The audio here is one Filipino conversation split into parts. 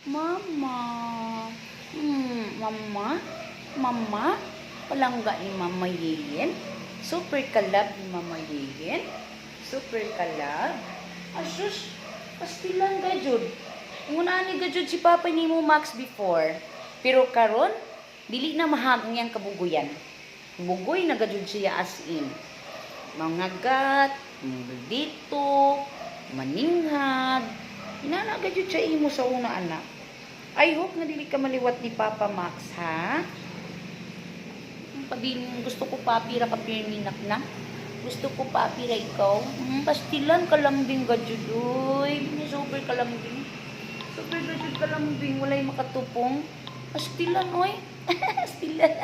Mama. Mama. Mama. Palangga ni Mama Yeyen. Super kalab ni Mama Yeyen. Super kalab. Asus. Pastilan ka, Jud. Ngunaan ni Jud si Papa ni mo Max before. Pero karon dili na mahag niyang kabuguyan. Bugoy na gajud siya as in. Mangagat, dito, maninghag. Inana gajud siya imo sa una anak. I hope na dili ka maliwat ni Papa Max, ha? Pabiling gusto ko papira ka pirminak na. Gusto ko papira ikaw. Pastilan ka lambing gajud, uy. Super ka lambing. Super gajud ka lambing. Walay makatupong. Pastilan, oy. Pastilan.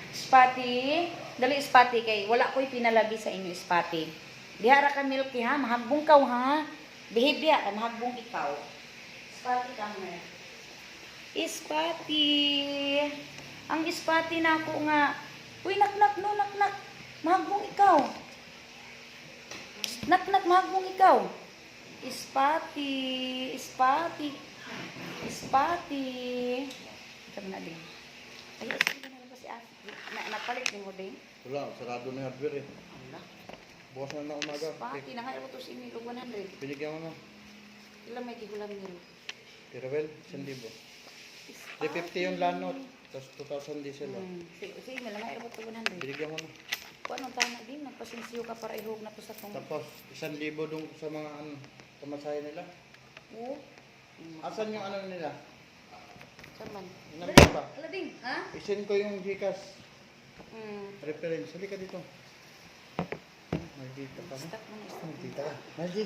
Spati. Dali, Spati kay. Wala ko'y pinalabi sa inyo, Spati. Dihara ka milky, ha? Mahagbong ka, ha? Behave ka. Mahagbong ikaw. Spati ka mo. Spati. Ang Spati na ako nga. Uy, nak-nak, no, nak-nak. Mahagbong ikaw. Nak-nak, mahagbong ikaw. Spati. Spati. Spati. Ito na din. Ay, sige na ba si Ate? Napalit ni mo din? Wala, sarado na yung hardware eh. Wala. Bukas na umaga. Spati, nangayro to si Milo 100. Binigyan ko na. Ilan may tigulang nilo? Tirabel, 1,000. 350 yung lanot. Tapos 2,000 diesel. Sige, nangayro to 100. Binigyan ko na. Kung anong tama din, nagpasinsiyo ka para ihog na to sa tong... Tapos 1,000 dun sa mga pamasahe nila. Oo. Asan yung ano nila? Saman. Inang ba? Alading, ha? Isin ko yung Gcash reference. Halika dito. Maldita ka. Stop mo na. Maldita ka. Maldita.